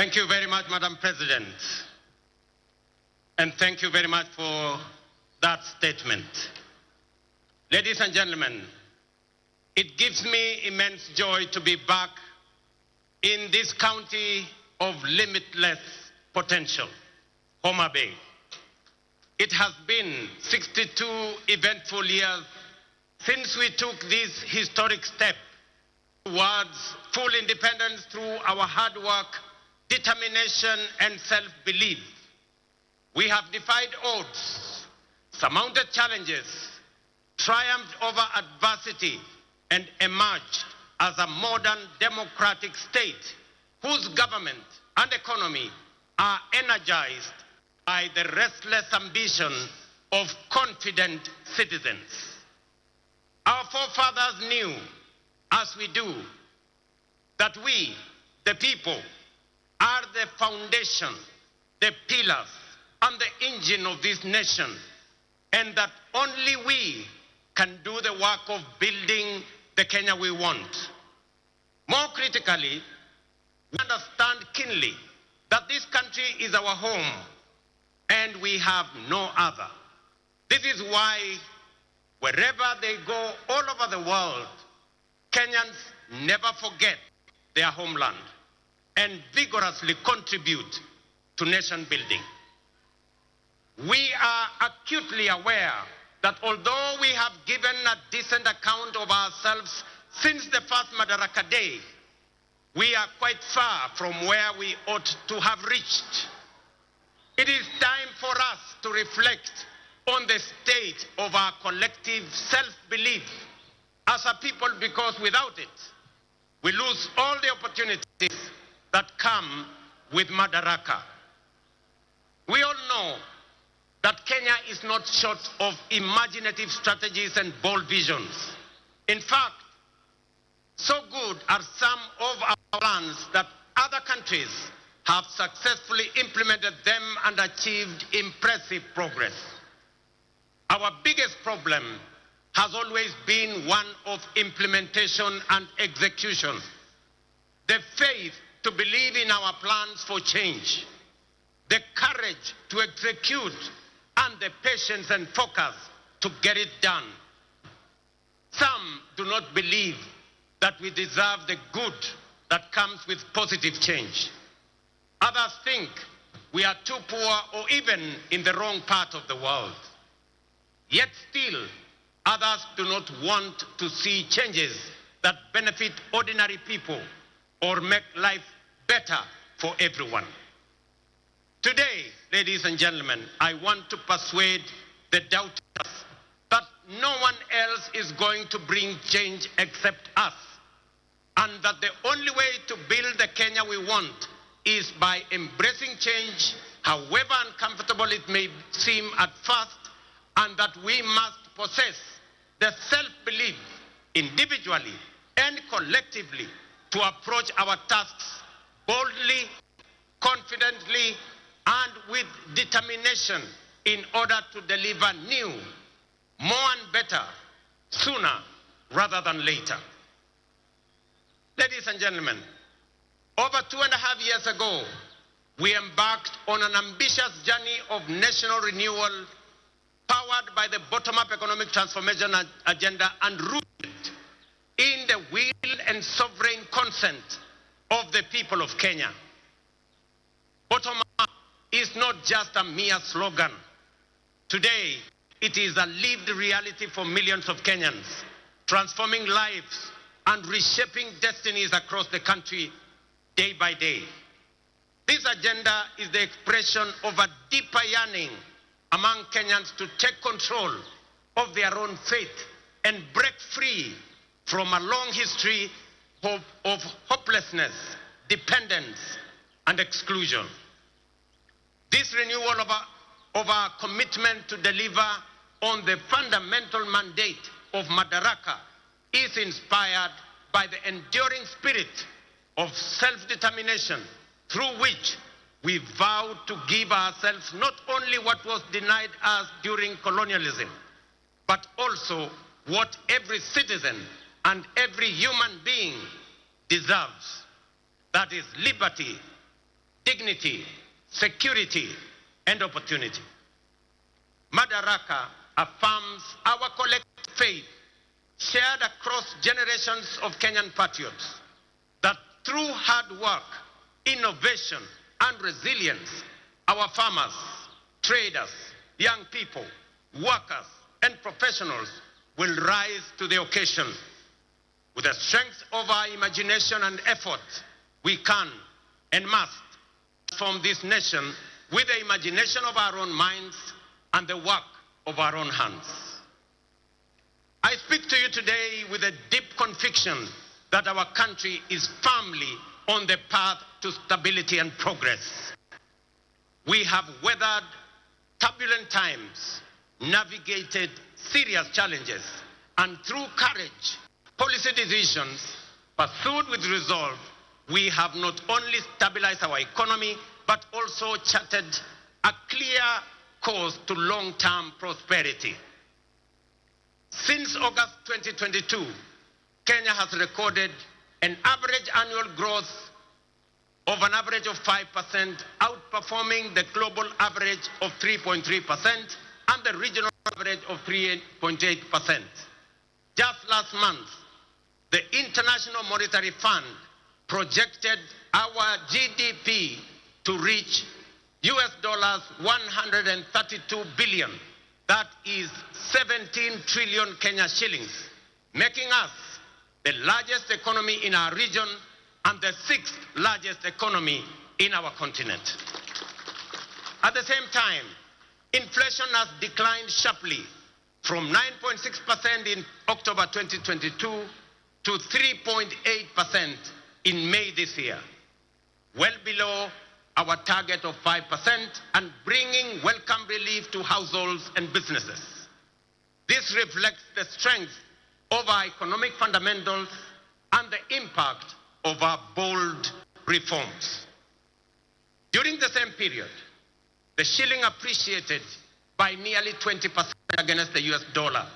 Thank you very much, Madam President. And thank you very much for that statement. Ladies and gentlemen, it gives me immense joy to be back in this county of limitless potential, Homa Bay. It has been 62 eventful years since we took this historic step towards full independence through our hard work, determination, and self-belief. We have defied odds, surmounted challenges, triumphed over adversity, and emerged as a modern democratic state whose government and economy are energized by the restless ambition of confident citizens. Our forefathers knew, as we do, that we, the people, are the foundation, the pillars, and the engine of this nation, and that only we can do the work of building the Kenya we want. More critically, we understand keenly that this country is our home, and we have no other. This is why wherever they go all over the world, Kenyans never forget their homeland and vigorously contribute to nation building. We are acutely aware that although we have given a decent account of ourselves since the first Madaraka Day, we are quite far from where we ought to have reached. It is time for us to reflect on the state of our collective self-belief as a people, because without it, we lose all the opportunities that come with Madaraka. We all know that Kenya is not short of imaginative strategies and bold visions. In fact, so good are some of our plans that other countries have successfully implemented them and achieved impressive progress. Our biggest problem has always been one of implementation and execution. The faith to believe in our plans for change, the courage to execute, and the patience and focus to get it done. Some do not believe that we deserve the good that comes with positive change. Others think we are too poor or even in the wrong part of the world. Yet still, others do not want to see changes that benefit ordinary people or make life better for everyone. Today, ladies and gentlemen, I want to persuade the doubters that no one else is going to bring change except us, and that the only way to build the Kenya we want is by embracing change, however uncomfortable it may seem at first, and that we must possess the self-belief individually and collectively to approach our tasks boldly, confidently, and with determination in order to deliver new, more and better, sooner rather than later. Ladies and gentlemen, over 2.5 years ago, we embarked on an ambitious journey of national renewal powered by the bottom-up economic transformation agenda and rooted in the will and sovereign consent of the people of Kenya. Bottom-up is not just a mere slogan. Today, it is a lived reality for millions of Kenyans, transforming lives and reshaping destinies across the country day by day. This agenda is the expression of a deeper yearning among Kenyans to take control of their own fate and break free from a long history of hopelessness, dependence, and exclusion. This renewal of our commitment to deliver on the fundamental mandate of Madaraka is inspired by the enduring spirit of self-determination through which we vow to give ourselves not only what was denied us during colonialism, but also what every citizen and every human being deserves. That is liberty, dignity, security, and opportunity. Madaraka affirms our collective faith, shared across generations of Kenyan patriots, that through hard work, innovation, and resilience, our farmers, traders, young people, workers, and professionals will rise to the occasion. With the strength of our imagination and effort, we can and must transform this nation with the imagination of our own minds and the work of our own hands. I speak to you today with a deep conviction that our country is firmly on the path to stability and progress. We have weathered turbulent times, navigated serious challenges, and through courage, policy decisions pursued with resolve, we have not only stabilized our economy, but also charted a clear course to long-term prosperity. Since August 2022, Kenya has recorded an average annual growth of an average of 5%, outperforming the global average of 3.3% and the regional average of 3.8%. Just last month, the International Monetary Fund projected our GDP to reach US dollars 132 billion. That is 17 trillion Kenya shillings, making us the largest economy in our region and the sixth largest economy in our continent. At the same time, inflation has declined sharply from 9.6% in October 2022 to 3.8% in May this year, well below our target of 5% and bringing welcome relief to households and businesses. This reflects the strength of our economic fundamentals and the impact of our bold reforms. During the same period, the shilling appreciated by nearly 20% against the US dollar,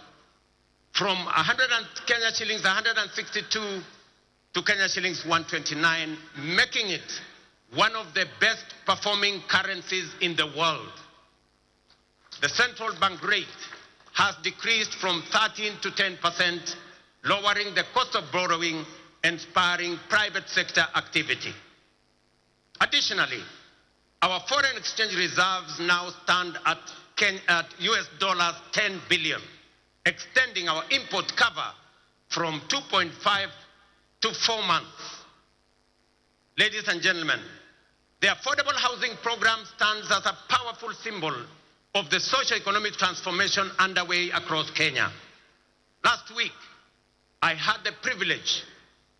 from Kenya shillings 162 to Kenya shillings 129, making it one of the best performing currencies in the world. The central bank rate has decreased from 13 to 10%, lowering the cost of borrowing and spurring private sector activity. Additionally, our foreign exchange reserves now stand at US dollars 10 billion, extending our import cover from 2.5 to 4 months. Ladies and gentlemen, the affordable housing program stands as a powerful symbol of the socio-economic transformation underway across Kenya. Last week, I had the privilege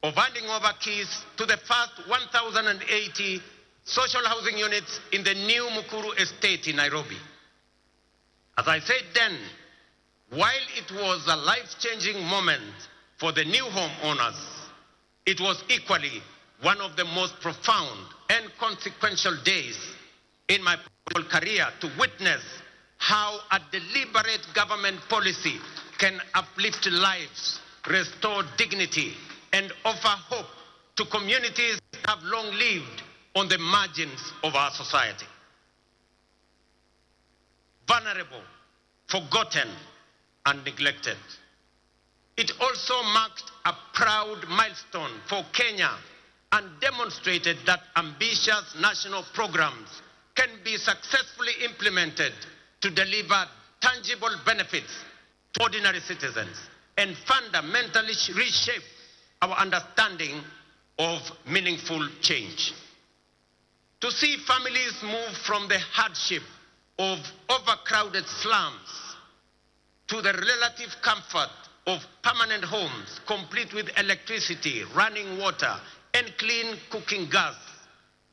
of handing over keys to the first 1,080 social housing units in the new Mukuru estate in Nairobi. As I said then, while it was a life-changing moment for the new homeowners, it was equally one of the most profound and consequential days in my political career to witness how a deliberate government policy can uplift lives, restore dignity, and offer hope to communities that have long lived on the margins of our society. Vulnerable, forgotten, and neglected. It also marked a proud milestone for Kenya and demonstrated that ambitious national programs can be successfully implemented to deliver tangible benefits to ordinary citizens and fundamentally reshape our understanding of meaningful change. To see families move from the hardship of overcrowded slums to the relative comfort of permanent homes, complete with electricity, running water, and clean cooking gas,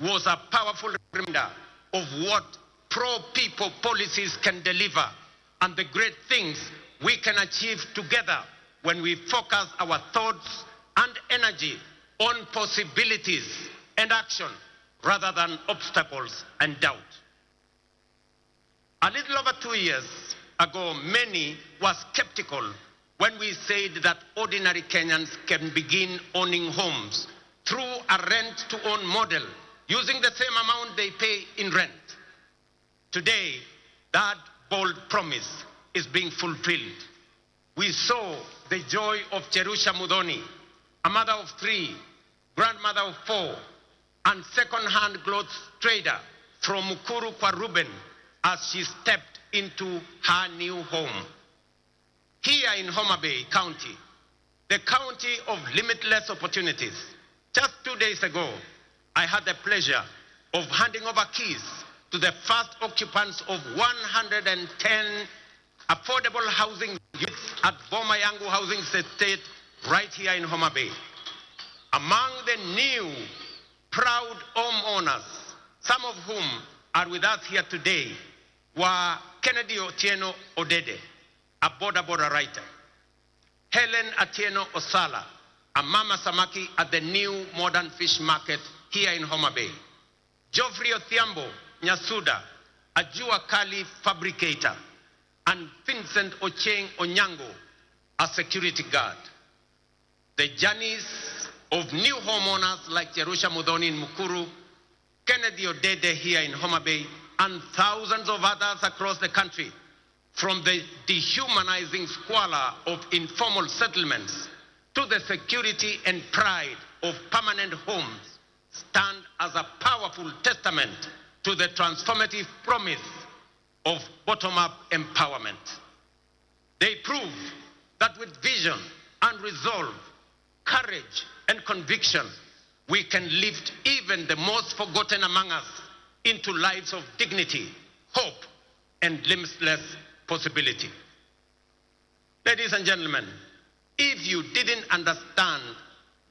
was a powerful reminder of what pro-people policies can deliver and the great things we can achieve together when we focus our thoughts and energy on possibilities and action rather than obstacles and doubt. A little over 2 years ago, many were skeptical when we said that ordinary Kenyans can begin owning homes through a rent-to-own model using the same amount they pay in rent. Today, that bold promise is being fulfilled. We saw the joy of Cherusha Mudhoni, a mother of 3, grandmother of 4, and second-hand clothes trader from Mukuru kwa Ruben as she stepped into her new home. Here in Homa Bay County, the county of limitless opportunities, just 2 days ago, I had the pleasure of handing over keys to the first occupants of 110 affordable housing units at Boma Yangu Housing Estate right here in Homa Bay. Among the new proud homeowners, some of whom are with us here today, were Kennedy Otieno Odede, a border writer, Helen Atieno Osala, a mama samaki at the new modern fish market here in Homa Bay, Geoffrey Othiambo Nyasuda, a Jua Kali fabricator, and Vincent Ocheng Onyango, a security guard. The journeys of new homeowners like Cherusha Mudhoni in Mukuru, Kennedy Odede here in Homa Bay, and thousands of others across the country, from the dehumanizing squalor of informal settlements to the security and pride of permanent homes, stand as a powerful testament to the transformative promise of bottom-up empowerment. They prove that with vision and resolve, courage and conviction, we can lift even the most forgotten among us into lives of dignity, hope, and limitless possibility. Ladies and gentlemen, if you didn't understand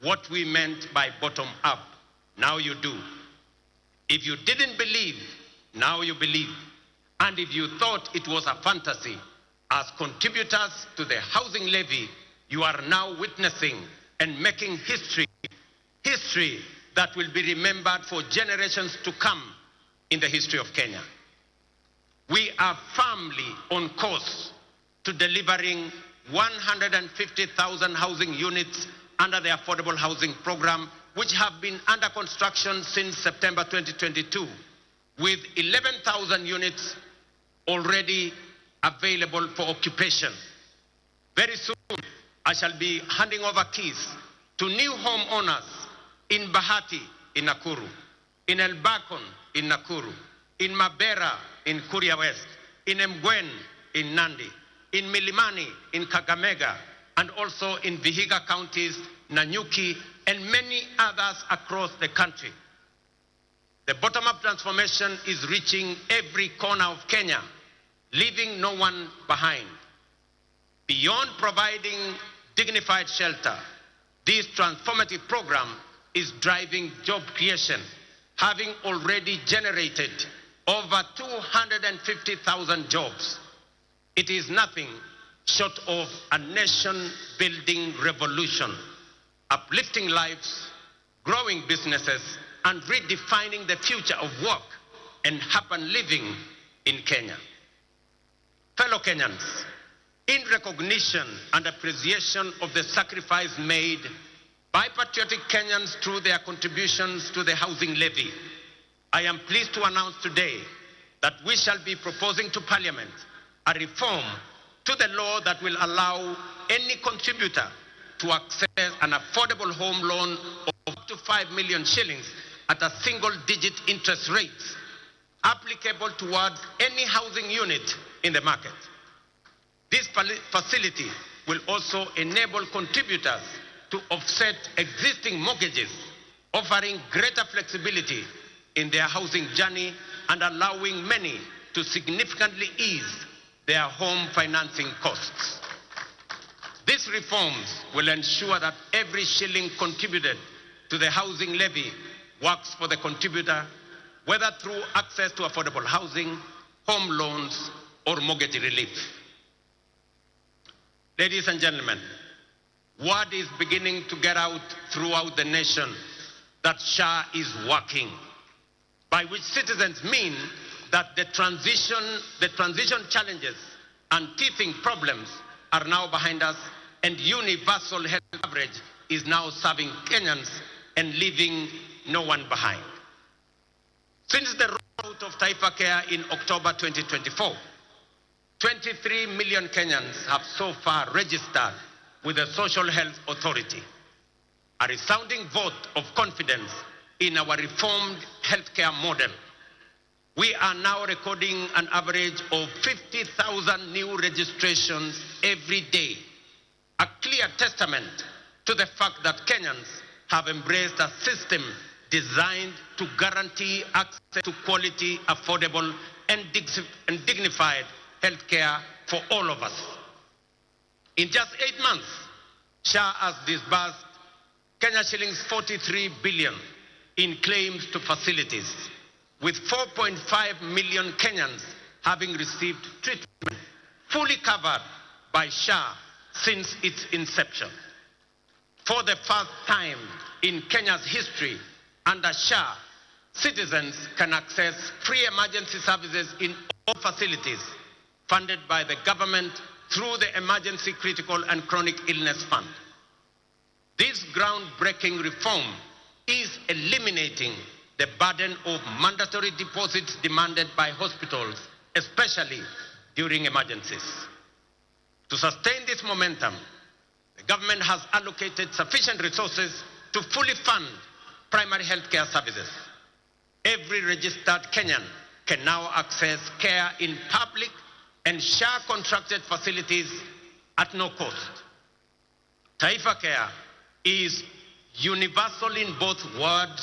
what we meant by bottom-up, now you do. If you didn't believe, now you believe. And if you thought it was a fantasy, as contributors to the housing levy, you are now witnessing and making history that will be remembered for generations to come in the history of Kenya. We are firmly on course to delivering 150,000 housing units under the Affordable Housing Program, which have been under construction since September 2022, with 11,000 units already available for occupation. Very soon, I shall be handing over keys to new homeowners in Bahati in Nakuru, in Elbakon in Nakuru, in Mabera in Kuria West, in Mgwen in Nandi, in Milimani in Kakamega, and also in Vihiga counties, Nanyuki, and many others across the country. The bottom-up transformation is reaching every corner of Kenya, leaving no one behind. Beyond providing dignified shelter, this transformative program is driving job creation, having already generated over 250,000 jobs. It is nothing short of a nation-building revolution, uplifting lives, growing businesses, and redefining the future of work and urban living in Kenya. Fellow Kenyans, in recognition and appreciation of the sacrifice made by patriotic Kenyans through their contributions to the housing levy, I am pleased to announce today that we shall be proposing to Parliament a reform to the law that will allow any contributor to access an affordable home loan of up to 5 million shillings at a single-digit interest rate, applicable towards any housing unit in the market. This facility will also enable contributors to offset existing mortgages, offering greater flexibility in their housing journey and allowing many to significantly ease their home financing costs. These reforms will ensure that every shilling contributed to the housing levy works for the contributor, whether through access to affordable housing, home loans, or mortgage relief. Ladies and gentlemen, word is beginning to get out throughout the nation that SHA is working, by which citizens mean that the transition challenges and teething problems are now behind us, and universal health coverage is now serving Kenyans and leaving no one behind. Since the rollout of Taifa Care in October 2024, 23 million Kenyans have so far registered with the Social Health Authority, a resounding vote of confidence in our reformed healthcare model. We are now recording an average of 50,000 new registrations every day, a clear testament to the fact that Kenyans have embraced a system designed to guarantee access to quality, affordable, and dignified healthcare for all of us. In just 8 months, SHA has disbursed Kenya shillings 43 billion in claims to facilities, with 4.5 million Kenyans having received treatment fully covered by SHA since its inception. For the first time in Kenya's history, under SHA, citizens can access free emergency services in all facilities funded by the government through the Emergency Critical and Chronic Illness Fund. This groundbreaking reform is eliminating the burden of mandatory deposits demanded by hospitals, especially during emergencies. To sustain this momentum, the government has allocated sufficient resources to fully fund primary health care services. Every registered Kenyan can now access care in public and SHA-contracted facilities at no cost. Taifa Care is universal in both word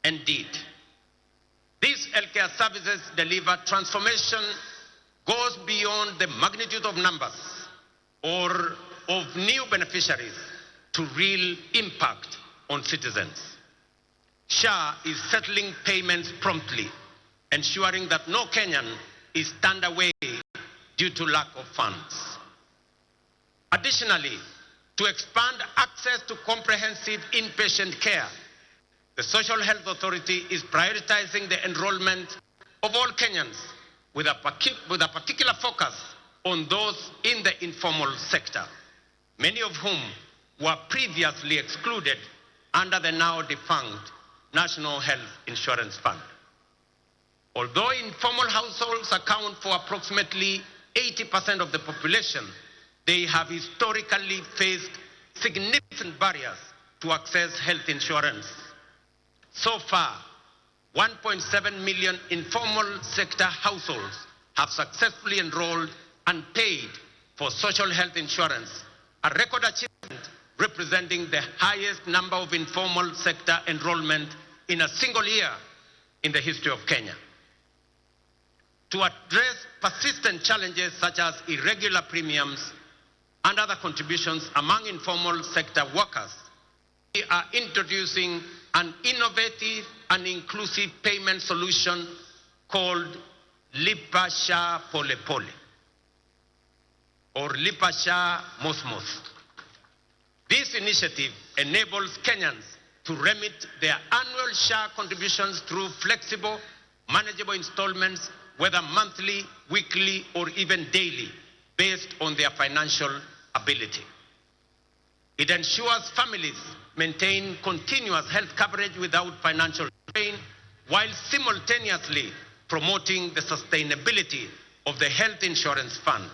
and deed. These healthcare services deliver transformation goes beyond the magnitude of numbers or of new beneficiaries to real impact on citizens. SHA is settling payments promptly, ensuring that no Kenyan is turned away due to lack of funds. Additionally, to expand access to comprehensive inpatient care, the Social Health Authority is prioritizing the enrollment of all Kenyans with a particular focus on those in the informal sector, many of whom were previously excluded under the now defunct National Health Insurance Fund. Although informal households account for approximately 80% of the population, they have historically faced significant barriers to access health insurance. So far, 1.7 million informal sector households have successfully enrolled and paid for social health insurance, a record achievement representing the highest number of informal sector enrollment in a single year in the history of Kenya. To address persistent challenges such as irregular premiums and other contributions among informal sector workers, we are introducing an innovative and inclusive payment solution called Lipa Sha Pole Pole or Lipa Sha Mos Mos. This initiative enables Kenyans to remit their annual SHA contributions through flexible, manageable installments, whether monthly, weekly, or even daily, based on their financial ability. It ensures families maintain continuous health coverage without financial strain, while simultaneously promoting the sustainability of the health insurance fund.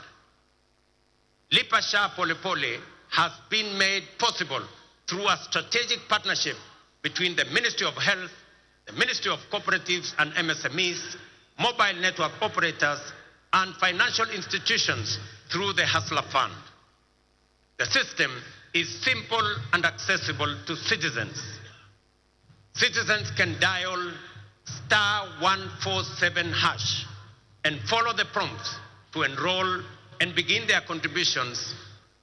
Lipa Sha Pole Pole has been made possible through a strategic partnership between the Ministry of Health, the Ministry of Cooperatives and MSMEs, mobile network operators, and financial institutions through the Hustler Fund. The system is simple and accessible to citizens. Citizens can dial *147# and follow the prompts to enroll and begin their contributions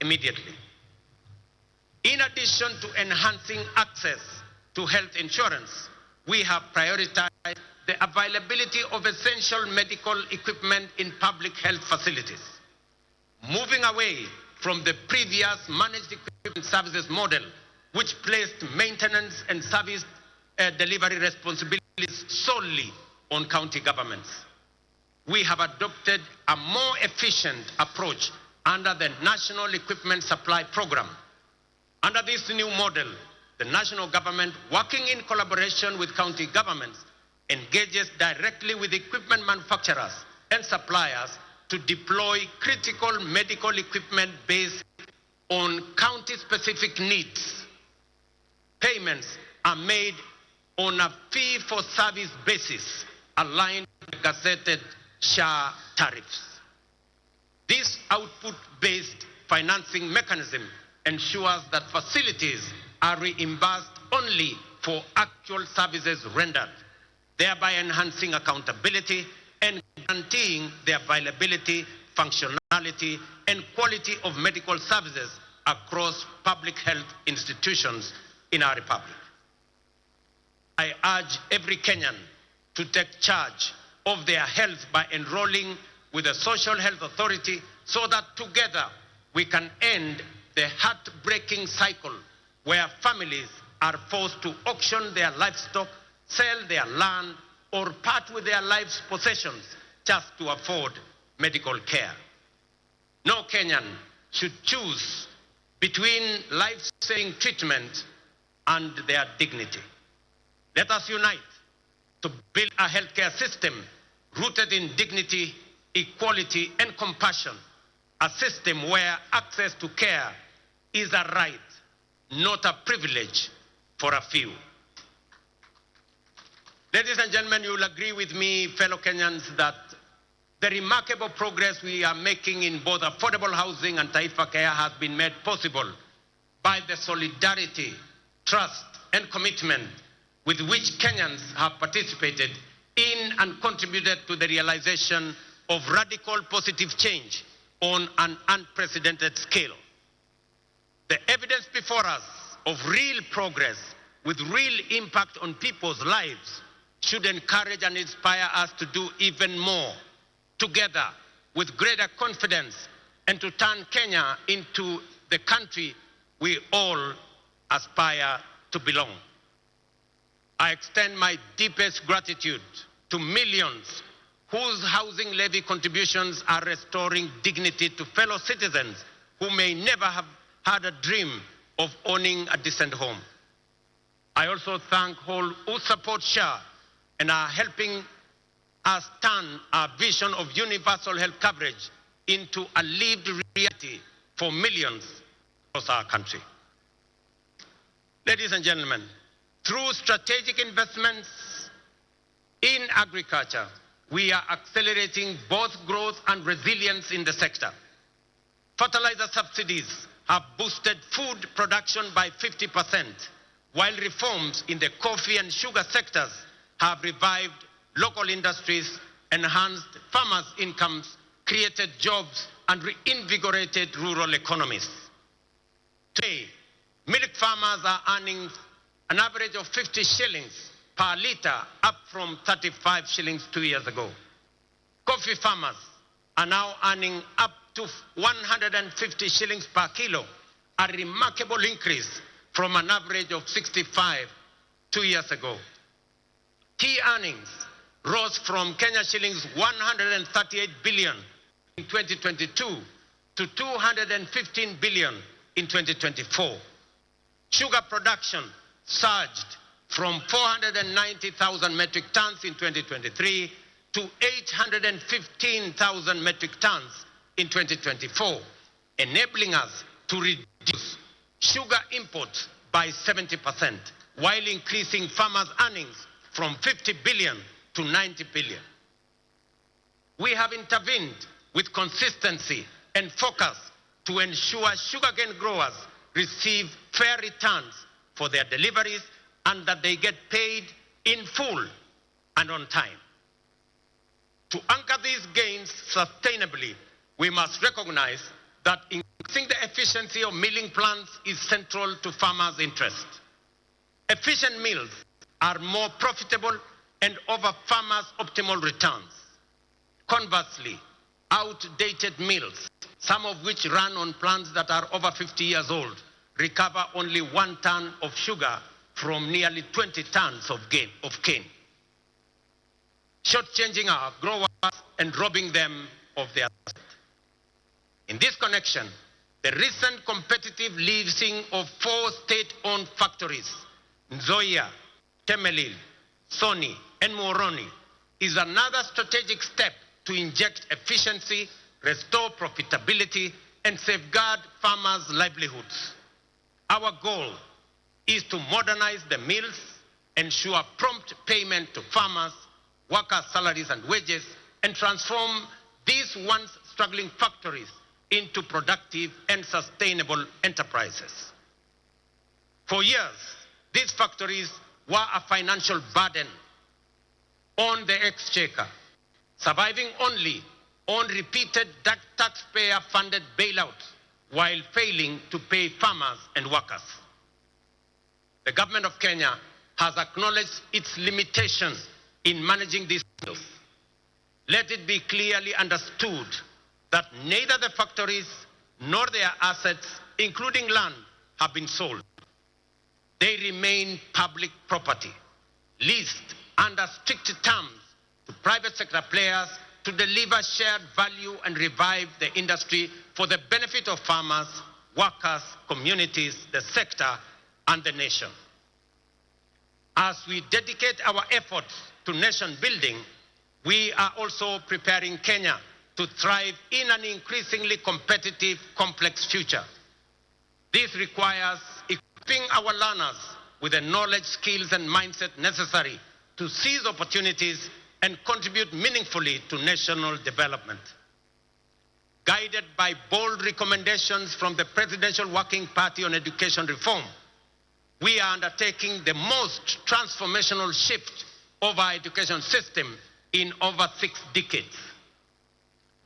immediately. In addition to enhancing access to health insurance, we have prioritized the availability of essential medical equipment in public health facilities, moving away from the previous managed equipment services model, which placed maintenance and service delivery responsibilities solely on county governments. We have adopted a more efficient approach under the National Equipment Supply Program. Under this new model, the national government, working in collaboration with county governments, engages directly with equipment manufacturers and suppliers to deploy critical medical equipment based on county-specific needs. Payments are made on a fee-for-service basis aligned with the gazetted SHA tariffs. This output-based financing mechanism ensures that facilities are reimbursed only for actual services rendered, thereby enhancing accountability and guaranteeing the availability, functionality, and quality of medical services across public health institutions in our republic. I urge every Kenyan to take charge of their health by enrolling with the Social Health Authority so that together we can end the heartbreaking cycle where families are forced to auction their livestock, sell their land, or part with their life's possessions just to afford medical care. No Kenyan should choose between life-saving treatment and their dignity. Let us unite to build a healthcare system rooted in dignity, equality, and compassion, a system where access to care is a right, not a privilege for a few. Ladies and gentlemen, you will agree with me, fellow Kenyans, that the remarkable progress we are making in both affordable housing and Taifa Care has been made possible by the solidarity, trust, and commitment with which Kenyans have participated in and contributed to the realization of radical positive change on an unprecedented scale. The evidence before us of real progress with real impact on people's lives should encourage and inspire us to do even more together with greater confidence and to turn Kenya into the country we all aspire to belong. I extend my deepest gratitude to millions whose housing levy contributions are restoring dignity to fellow citizens who may never have had a dream of owning a decent home. I also thank all who support SHA and are helping us turn our vision of universal health coverage into a lived reality for millions across our country. Ladies and gentlemen, through strategic investments in agriculture, we are accelerating both growth and resilience in the sector. Fertilizer subsidies have boosted food production by 50%, while reforms in the coffee and sugar sectors have revived local industries, enhanced farmers' incomes, created jobs, and reinvigorated rural economies. Today, milk farmers are earning an average of 50 shillings per litre, up from 35 shillings 2 years ago. Coffee farmers are now earning up to 150 shillings per kilo, a remarkable increase from an average of 65 2 years ago. Tea earnings rose from Kenya shillings 138 billion in 2022 to 215 billion in 2024. Sugar production surged from 490,000 metric tons in 2023 to 815,000 metric tons in 2024, enabling us to reduce sugar imports by 70%, while increasing farmers' earnings from 50 billion to 90 billion. We have intervened with consistency and focus to ensure sugarcane growers receive fair returns for their deliveries and that they get paid in full and on time. To anchor these gains sustainably, we must recognize that increasing the efficiency of milling plants is central to farmers' interest. Efficient mills are more profitable and offer farmers optimal returns. Conversely, outdated mills, some of which run on plants that are over 50 years old, recover only 1 ton of sugar from nearly 20 tons of cane, shortchanging our growers and robbing them of their asset. In this connection, the recent competitive leasing of 4 state-owned factories, Nzoia, Temelil, Sony, and Moroni is another strategic step to inject efficiency, restore profitability, and safeguard farmers' livelihoods. Our goal is to modernize the mills, ensure prompt payment to farmers, workers' salaries and wages, and transform these once struggling factories into productive and sustainable enterprises. For years, these factories were a financial burden on the exchequer, surviving only on repeated taxpayer-funded bailouts while failing to pay farmers and workers. The government of Kenya has acknowledged its limitations in managing these issues. Let it be clearly understood that neither the factories nor their assets, including land, have been sold. They remain public property, leased under strict terms to private sector players to deliver shared value and revive the industry for the benefit of farmers, workers, communities, the sector, and the nation. As we dedicate our efforts to nation building, we are also preparing Kenya to thrive in an increasingly competitive, complex future. This requires equipping our learners with the knowledge, skills, and mindset necessary to seize opportunities and contribute meaningfully to national development. Guided by bold recommendations from the Presidential Working Party on Education Reform, we are undertaking the most transformational shift of our education system in over 6 decades.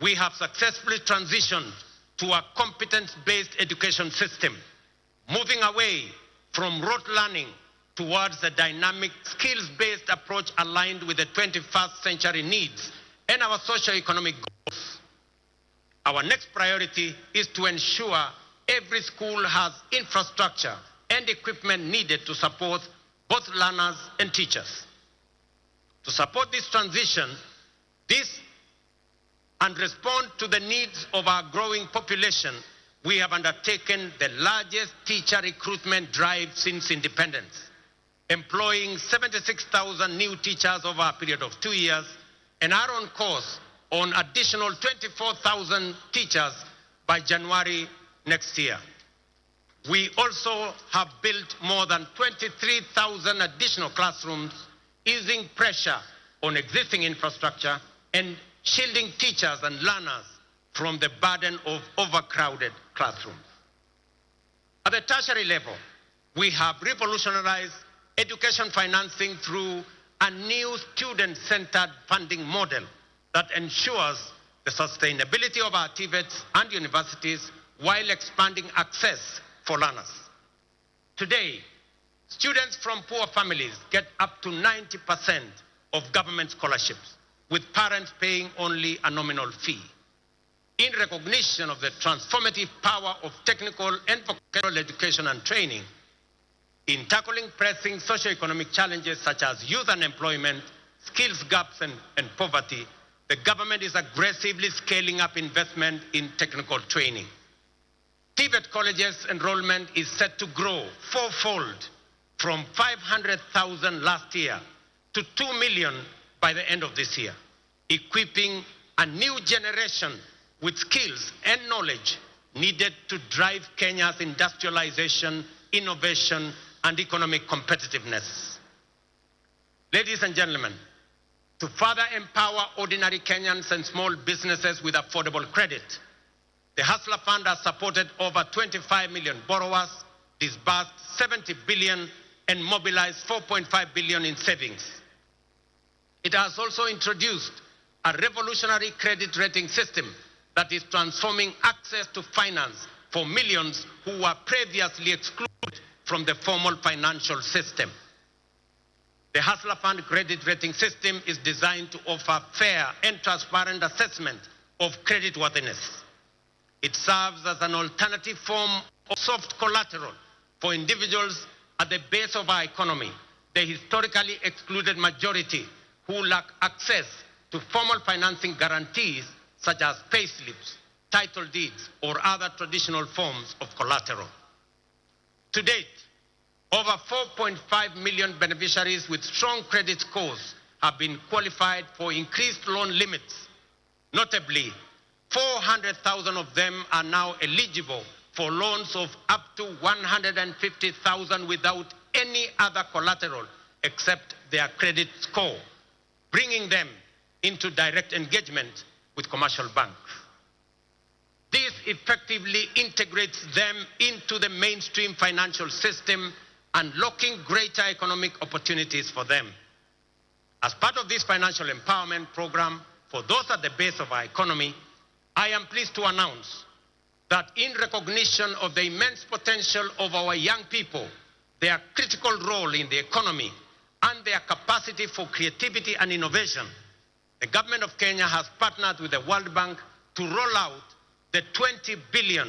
We have successfully transitioned to a competence-based education system, moving away from rote learning towards a dynamic, skills-based approach aligned with the 21st century needs and our socio-economic goals. Our next priority is to ensure every school has infrastructure and equipment needed to support both learners and teachers. To support this transition, and respond to the needs of our growing population, we have undertaken the largest teacher recruitment drive since independence, employing 76,000 new teachers over a period of 2 years, and are on course on additional 24,000 teachers by January next year. We also have built more than 23,000 additional classrooms, easing pressure on existing infrastructure and shielding teachers and learners from the burden of overcrowded classrooms. At the tertiary level, we have revolutionized education financing through a new student-centered funding model that ensures the sustainability of our TVETs and universities while expanding access for learners. Today, students from poor families get up to 90% of government scholarships, with parents paying only a nominal fee. In recognition of the transformative power of technical and vocational education and training, in tackling pressing socio-economic challenges such as youth unemployment, skills gaps, and poverty, the government is aggressively scaling up investment in technical training. TVET colleges enrollment is set to grow fourfold from 500,000 last year to 2 million by the end of this year, equipping a new generation with skills and knowledge needed to drive Kenya's industrialization, innovation, and economic competitiveness. Ladies and gentlemen, to further empower ordinary Kenyans and small businesses with affordable credit, the Hustler Fund has supported over 25 million borrowers, disbursed 70 billion, and mobilized 4.5 billion in savings. It has also introduced a revolutionary credit rating system that is transforming access to finance for millions who were previously excluded from the formal financial system. The Hustler Fund credit rating system is designed to offer fair and transparent assessment of creditworthiness. It serves as an alternative form of soft collateral for individuals at the base of our economy, the historically excluded majority who lack access to formal financing guarantees such as payslips, title deeds, or other traditional forms of collateral. To date, Over 4.5 million beneficiaries with strong credit scores have been qualified for increased loan limits. Notably, 400,000 of them are now eligible for loans of up to 150,000 without any other collateral except their credit score, bringing them into direct engagement with commercial banks. This effectively integrates them into the mainstream financial system, unlocking greater economic opportunities for them. As part of this financial empowerment program for those at the base of our economy, I am pleased to announce that in recognition of the immense potential of our young people, their critical role in the economy, and their capacity for creativity and innovation, the government of Kenya has partnered with the World Bank to roll out the 20 billion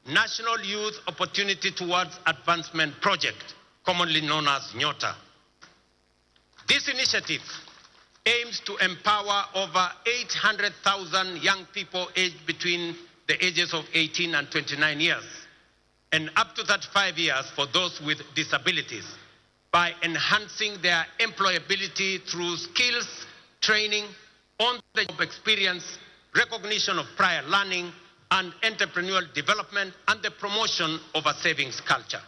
National Youth Opportunity Towards Advancement Project, commonly known as NYOTA. This initiative aims to empower over 800,000 young people aged between the ages of 18 and 29 years, and up to 35 years for those with disabilities, by enhancing their employability through skills, training, on-the-job experience, recognition of prior learning, and entrepreneurial development, and the promotion of a savings culture.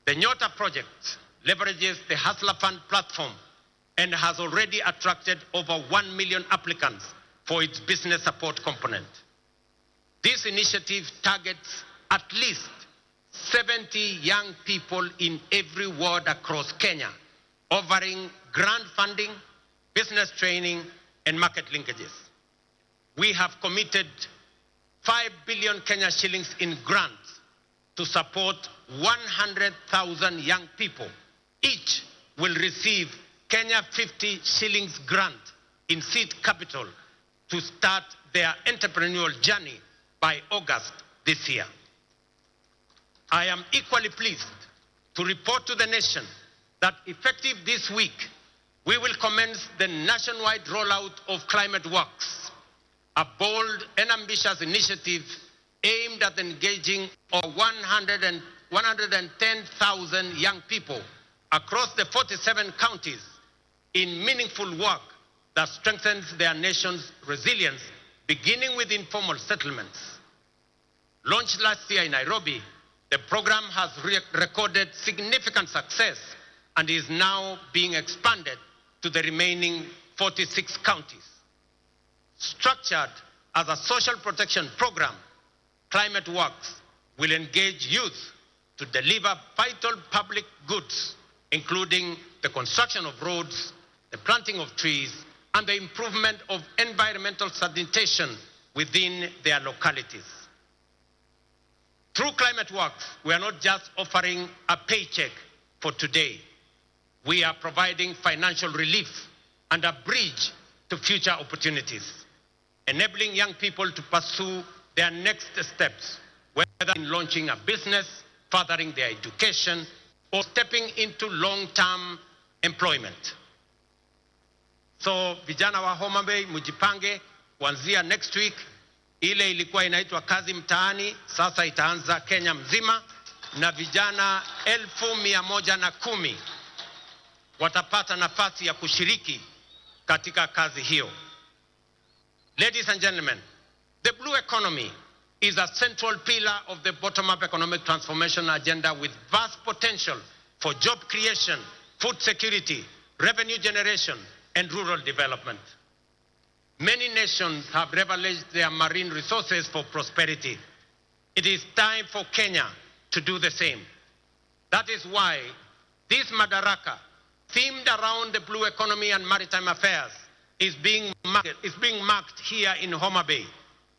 The NYOTA project leverages the Hustler Fund platform and has already attracted over 1 million applicants for its business support component. This initiative targets at least 70 young people in every ward across Kenya, offering grant funding, business training, and market linkages. We have committed 5 billion Kenya shillings in grants to support 100,000 young people. Each will receive Kenya 50 shillings grant in seed capital to start their entrepreneurial journey by August this year. I am equally pleased to report to the nation that effective this week, we will commence the nationwide rollout of Climate Works, a bold and ambitious initiative aimed at engaging over 110,000 young people across the 47 counties in meaningful work that strengthens their nation's resilience, beginning with informal settlements. Launched last year in Nairobi, the program has recorded significant success and is now being expanded to the remaining 46 counties. Structured as a social protection program, Climate Works will engage youth to deliver vital public goods, including the construction of roads, the planting of trees, and the improvement of environmental sanitation within their localities. Through Climate Works, we are not just offering a paycheck for today. We are providing financial relief and a bridge to future opportunities, enabling young people to pursue their next steps, whether in launching a business, furthering their education, or stepping into long-term employment. So vijana wa Homa Bay, mujipange kuanzia next week. Ile ilikuwa inaitwa kazi mtaani, sasa itaanza Kenya mzima, na vijana 110,000 watapata nafasi ya kushiriki katika kazi hiyo. Ladies and gentlemen, the blue economy is a central pillar of the bottom-up economic transformation agenda with vast potential for job creation, food security, revenue generation, and rural development. Many nations have leveraged their marine resources for prosperity. It is time for Kenya to do the same. That is why this Madaraka, themed around the blue economy and maritime affairs, is being marked here in Homa Bay,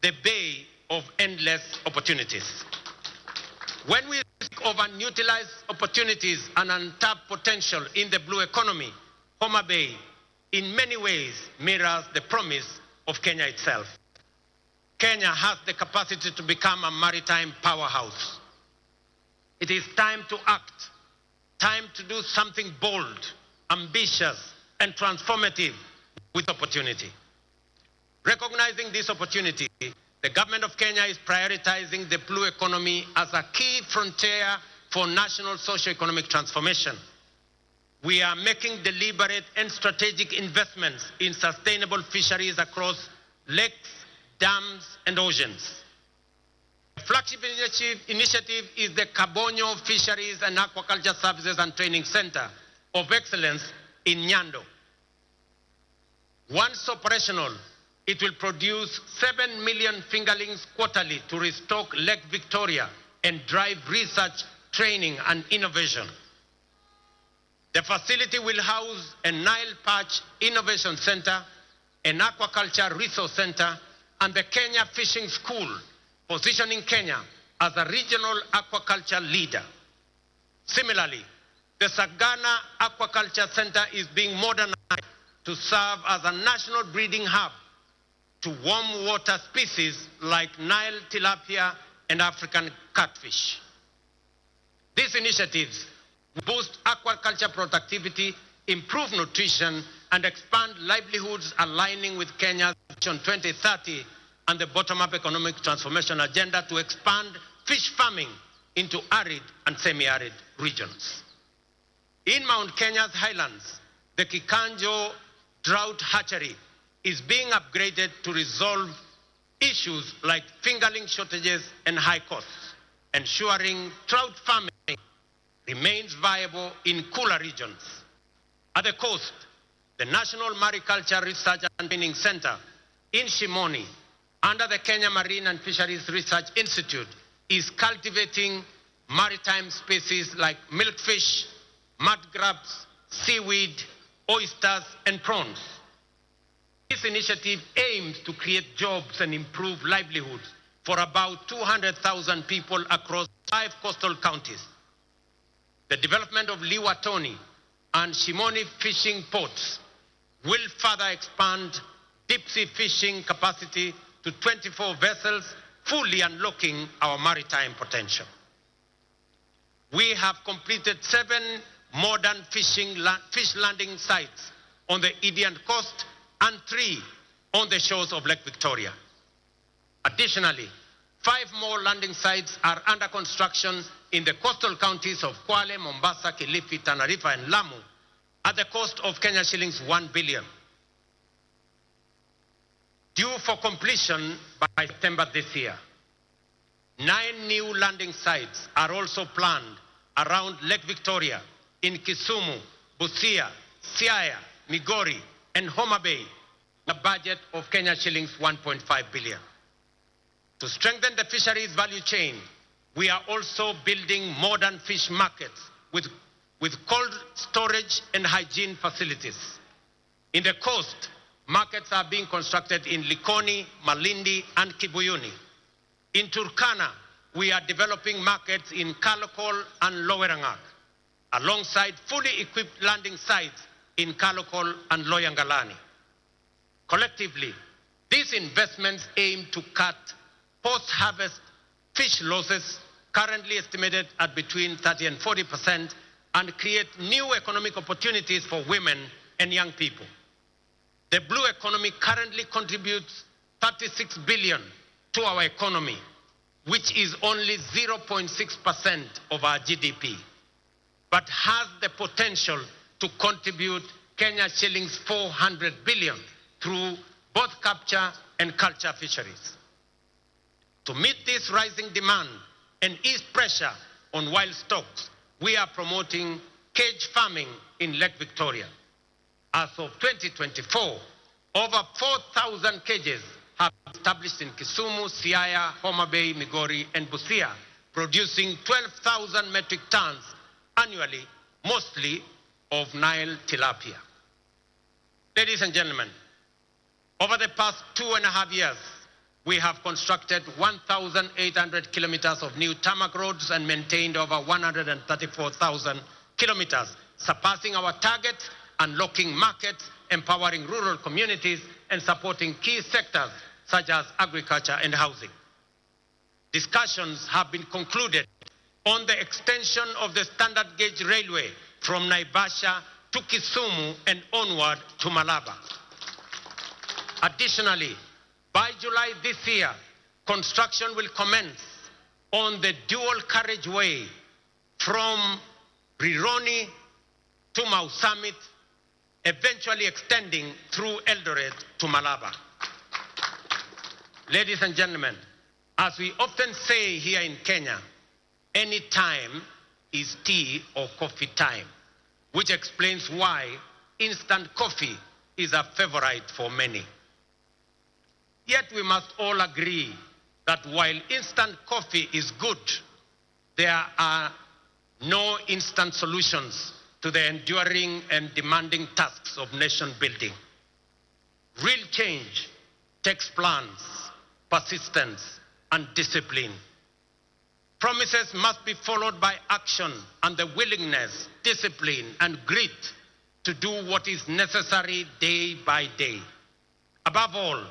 the bay of endless opportunities. When we speak of unutilized opportunities and untapped potential in the blue economy, Homa Bay in many ways mirrors the promise of Kenya itself. Kenya has the capacity to become a maritime powerhouse. It is time to act, time to do something bold, ambitious, and transformative with opportunity. Recognizing this opportunity, the government of Kenya is prioritizing the blue economy as a key frontier for national socio-economic transformation. We are making deliberate and strategic investments in sustainable fisheries across lakes, dams, and oceans. The flagship initiative is the Kabonyo Fisheries and Aquaculture Services and Training Center of Excellence in Nyando. Once operational, it will produce 7 million fingerlings quarterly to restock Lake Victoria and drive research, training, and innovation. The facility will house a Nile Perch Innovation Center, an Aquaculture Resource Center, and the Kenya Fishing School, positioning Kenya as a regional aquaculture leader. Similarly, the Sagana Aquaculture Center is being modernized to serve as a national breeding hub to warm water species like Nile tilapia and African catfish. These initiatives boost aquaculture productivity, improve nutrition, and expand livelihoods, aligning with Kenya's Vision 2030 and the bottom-up economic transformation agenda to expand fish farming into arid and semi-arid regions. In Mount Kenya's highlands, the Kikanjo drought hatchery is being upgraded to resolve issues like fingerling shortages and high costs, ensuring trout farming remains viable in cooler regions. At the coast, the National Mariculture Research and Training Center in Shimoni, under the Kenya Marine and Fisheries Research Institute, is cultivating maritime species like milkfish, mud crabs, seaweed, oysters, and prawns. This initiative aims to create jobs and improve livelihoods for about 200,000 people across 5 coastal counties. The development of Liwatoni and Shimoni fishing ports will further expand deep-sea fishing capacity to 24 vessels, fully unlocking our maritime potential. We have completed 7 modern fish landing sites on the Indian coast and 3 on the shores of Lake Victoria. Additionally, 5 more landing sites are under construction in the coastal counties of Kwale, Mombasa, Kilifi, Tana River, and Lamu at the cost of Kenya shillings 1 billion. Due for completion by September this year. 9 new landing sites are also planned around Lake Victoria, in Kisumu, Busia, Siaya, Migori, and Homa Bay, a budget of Kenya shillings 1.5 billion. To strengthen the fisheries value chain, we are also building modern fish markets with cold storage and hygiene facilities. In the coast, markets are being constructed in Likoni, Malindi, and Kibuyuni. In Turkana, we are developing markets in Kalokol and Lowerangak, alongside fully equipped landing sites in Kalokol and Loyangalani. Collectively, these investments aim to cut post-harvest fish losses, currently estimated at between 30% and 40%, and create new economic opportunities for women and young people. The blue economy currently contributes 36 billion to our economy, which is only 0.6% of our GDP, but has the potential to contribute Kenya shillings 400 billion through both capture and culture fisheries. To meet this rising demand and ease pressure on wild stocks, we are promoting cage farming in Lake Victoria. As of 2024, over 4,000 cages have been established in Kisumu, Siaya, Homa Bay, Migori, and Busia, producing 12,000 metric tons annually, mostly of Nile tilapia. Ladies and gentlemen, over the past 2.5 years, we have constructed 1,800 kilometers of new tarmac roads and maintained over 134,000 kilometers, surpassing our targets, unlocking markets, empowering rural communities, and supporting key sectors such as agriculture and housing. Discussions have been concluded on the extension of the standard gauge railway from Naivasha to Kisumu and onward to Malaba. Additionally, by July this year, construction will commence on the dual carriageway from Rironi to Mau Summit, eventually extending through Eldoret to Malaba. Ladies and gentlemen, as we often say here in Kenya, any time is tea or coffee time, which explains why instant coffee is a favorite for many. Yet we must all agree that while instant coffee is good, there are no instant solutions to the enduring and demanding tasks of nation building. Real change takes plans, persistence, and discipline. Promises must be followed by action and the willingness, discipline, and grit to do what is necessary day by day. Above all,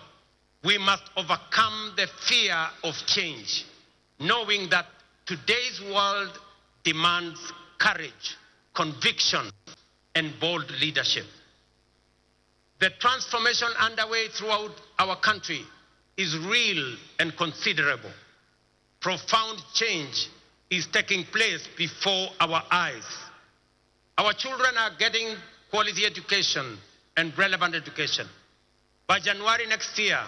we must overcome the fear of change, knowing that today's world demands courage, conviction, and bold leadership. The transformation underway throughout our country is real and considerable. Profound change is taking place before our eyes. Our children are getting quality education and relevant education. By January next year,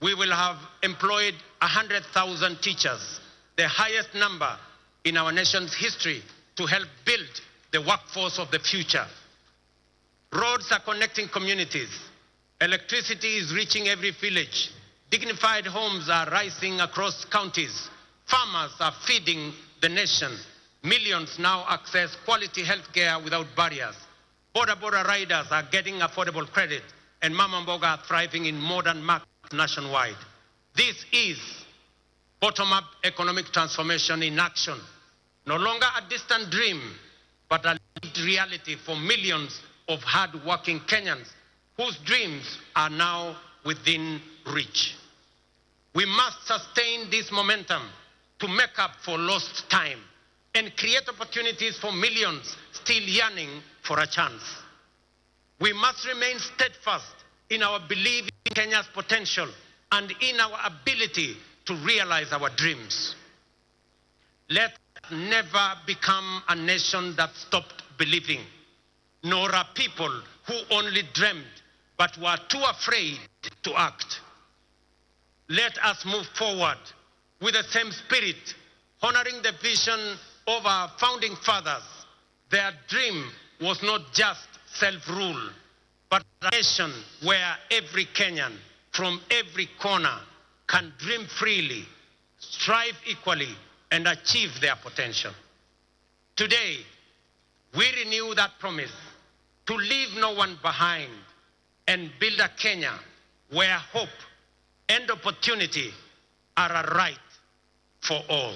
we will have employed 100,000 teachers, the highest number in our nation's history, to help build the workforce of the future. Roads are connecting communities. Electricity is reaching every village. Dignified homes are rising across counties. Farmers are feeding the nation. Millions now access quality health care without barriers. Border riders are getting affordable credit, and Mama Mboga are thriving in modern markets nationwide. This is bottom-up economic transformation in action. No longer a distant dream, but a lived reality for millions of hard-working Kenyans whose dreams are now within reach. We must sustain this momentum to make up for lost time and create opportunities for millions still yearning for a chance. We must remain steadfast in our belief in Kenya's potential and in our ability to realize our dreams. Let us never become a nation that stopped believing, nor a people who only dreamed but were too afraid to act. Let us move forward with the same spirit, honoring the vision of our founding fathers. Their dream was not just self-rule, but a nation where every Kenyan from every corner can dream freely, strive equally, and achieve their potential. Today, we renew that promise to leave no one behind and build a Kenya where hope and opportunity are a right for all.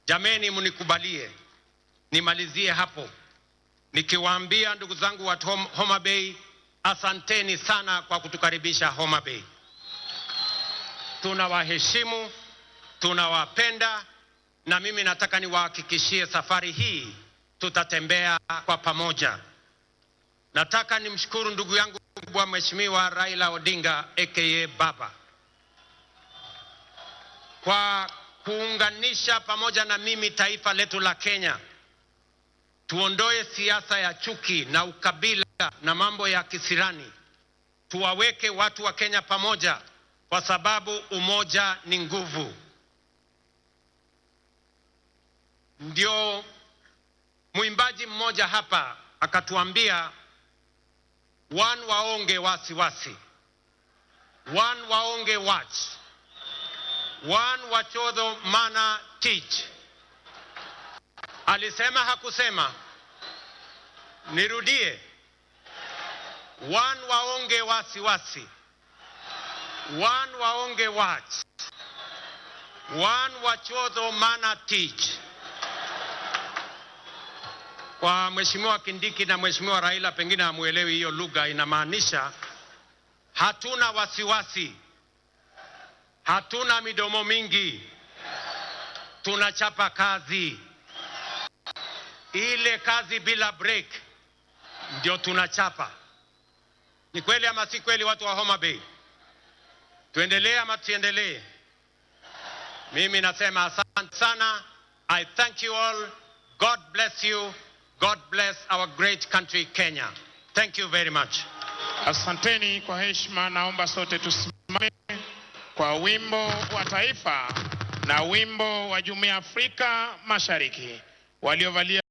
Jameni, munikubalie nimalizie hapo nikiwaambia ndugu zangu wa Homa Bay, asanteni sana kwa kutukaribisha Homa Bay. Tunawaheshimu, tunawapenda, na mimi nataka niwahakikishie safari hii tutatembea kwa pamoja. Nataka nimshukuru ndugu yangu mkubwa Mheshimiwa Raila Odinga aka Baba kwa kuunganisha pamoja na mimi taifa letu la Kenya. Tuondoe siasa ya chuki na ukabila na mambo ya kisirani. Tuwaweke watu wa Kenya pamoja, kwa sababu umoja ni nguvu. Ndio mwimbaji mmoja hapa akatuambia, one waonge wasiwasi, one waonge watch, one wachodho mana teach. Alisema hakusema? Nirudie. One waonge wasiwasi, one waonge watch, one wachodho mana teach. Kwa Mheshimiwa Kindiki na Mheshimiwa Raila pengine hamuelewi hiyo lugha. Inamaanisha hatuna wasiwasi, hatuna midomo mingi, tunachapa kazi. Ile kazi bila break ndio tunachapa. Ni kweli ama si kweli, watu wa Homa Bay? Tuendelee ama tuendelee? Mimi nasema asante sana, I thank you all. God bless you. God bless our great country, Kenya. Thank you very much. Asanteni kwa heshima, naomba sote tusimame kwa wimbo wa taifa na wimbo wa Jumuiya ya Afrika Mashariki. Waliovalia